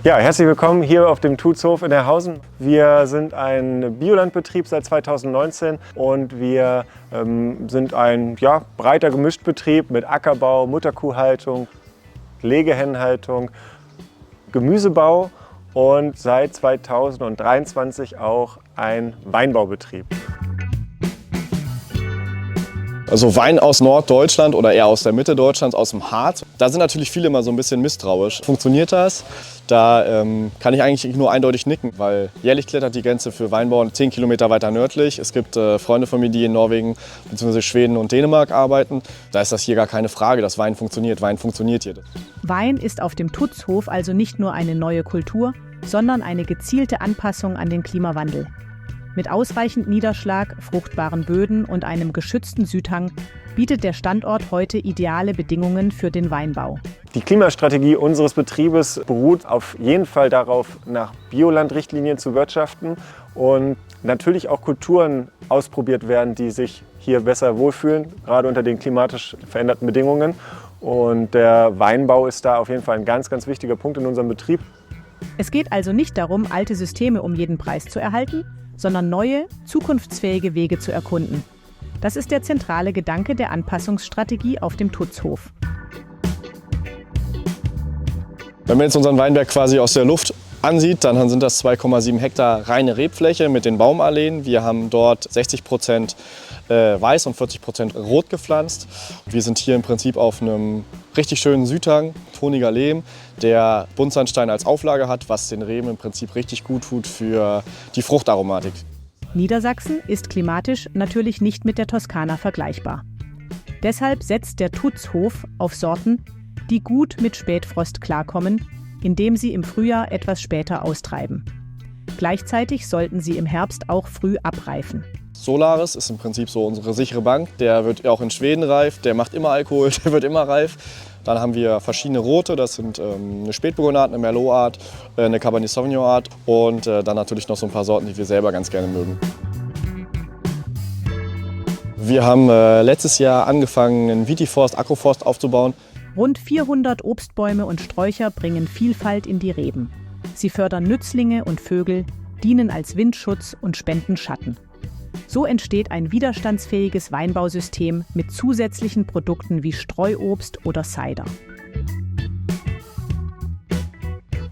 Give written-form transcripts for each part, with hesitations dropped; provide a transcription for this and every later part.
Ja, herzlich willkommen hier auf dem Tutzhof in Herrhausen. Wir sind ein Biolandbetrieb seit 2019 und wir sind ein breiter Gemischtbetrieb mit Ackerbau, Mutterkuhhaltung, Legehennenhaltung, Gemüsebau und seit 2023 auch ein Weinbaubetrieb. Also Wein aus Norddeutschland oder eher aus der Mitte Deutschlands, aus dem Harz. Da sind natürlich viele immer so ein bisschen misstrauisch. Funktioniert das? Da kann ich eigentlich nur eindeutig nicken, weil jährlich klettert die Grenze für Weinbauern 10 Kilometer weiter nördlich. Es gibt Freunde von mir, die in Norwegen bzw. Schweden und Dänemark arbeiten. Da ist das hier gar keine Frage, dass Wein funktioniert. Wein funktioniert hier. Wein ist auf dem Tutzhof also nicht nur eine neue Kultur, sondern eine gezielte Anpassung an den Klimawandel. Mit ausreichend Niederschlag, fruchtbaren Böden und einem geschützten Südhang bietet der Standort heute ideale Bedingungen für den Weinbau. Die Klimastrategie unseres Betriebes beruht auf jeden Fall darauf, nach Biolandrichtlinien zu wirtschaften und natürlich auch Kulturen ausprobiert werden, die sich hier besser wohlfühlen, gerade unter den klimatisch veränderten Bedingungen. Und der Weinbau ist da auf jeden Fall ein ganz, ganz wichtiger Punkt in unserem Betrieb. Es geht also nicht darum, alte Systeme um jeden Preis zu erhalten, sondern neue, zukunftsfähige Wege zu erkunden. Das ist der zentrale Gedanke der Anpassungsstrategie auf dem Tutzhof. Wenn man jetzt unseren Weinberg quasi aus der Luft ansieht, dann sind das 2,7 Hektar reine Rebfläche mit den Baumalleen. Wir haben dort 60% weiß und 40% rot gepflanzt. Wir sind hier im Prinzip auf einem richtig schönen Südhang, toniger Lehm, der Buntsandstein als Auflage hat, was den Reben im Prinzip richtig gut tut für die Fruchtaromatik. Niedersachsen ist klimatisch natürlich nicht mit der Toskana vergleichbar. Deshalb setzt der Tutzhof auf Sorten, die gut mit Spätfrost klarkommen, indem sie im Frühjahr etwas später austreiben. Gleichzeitig sollten sie im Herbst auch früh abreifen. Solaris ist im Prinzip so unsere sichere Bank. Der wird auch in Schweden reif, der macht immer Alkohol, der wird immer reif. Dann haben wir verschiedene Rote, das sind eine Spätburgunder-Art, eine Merlot-Art, eine Cabernet Sauvignon-Art und dann natürlich noch so ein paar Sorten, die wir selber ganz gerne mögen. Wir haben letztes Jahr angefangen, einen Vitiforst, Agroforst aufzubauen. Rund 400 Obstbäume und Sträucher bringen Vielfalt in die Reben. Sie fördern Nützlinge und Vögel, dienen als Windschutz und spenden Schatten. So entsteht ein widerstandsfähiges Weinbausystem mit zusätzlichen Produkten wie Streuobst oder Cider.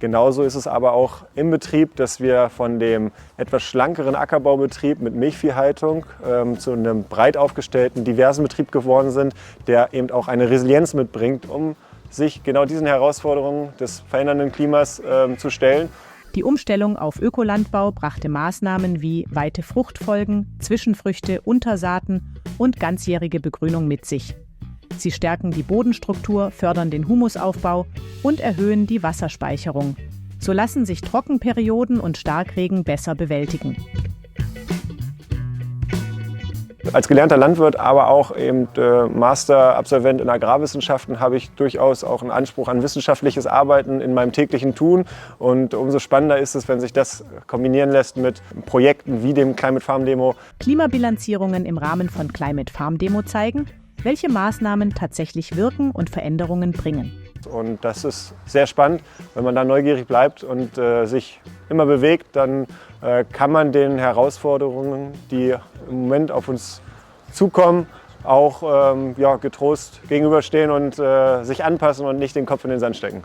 Genauso ist es aber auch im Betrieb, dass wir von dem etwas schlankeren Ackerbaubetrieb mit Milchviehhaltung zu einem breit aufgestellten, diversen Betrieb geworden sind, der eben auch eine Resilienz mitbringt, um sich genau diesen Herausforderungen des verändernden Klimas zu stellen. Die Umstellung auf Ökolandbau brachte Maßnahmen wie weite Fruchtfolgen, Zwischenfrüchte, Untersaaten und ganzjährige Begrünung mit sich. Sie stärken die Bodenstruktur, fördern den Humusaufbau und erhöhen die Wasserspeicherung. So lassen sich Trockenperioden und Starkregen besser bewältigen. Als gelernter Landwirt, aber auch eben Masterabsolvent in Agrarwissenschaften habe ich durchaus auch einen Anspruch an wissenschaftliches Arbeiten in meinem täglichen Tun. Und umso spannender ist es, wenn sich das kombinieren lässt mit Projekten wie dem Climate Farm Demo. Klimabilanzierungen im Rahmen von Climate Farm Demo zeigen, welche Maßnahmen tatsächlich wirken und Veränderungen bringen. Und das ist sehr spannend. Wenn man da neugierig bleibt und sich immer bewegt, dann kann man den Herausforderungen, die im Moment auf uns zukommen, auch getrost gegenüberstehen und sich anpassen und nicht den Kopf in den Sand stecken.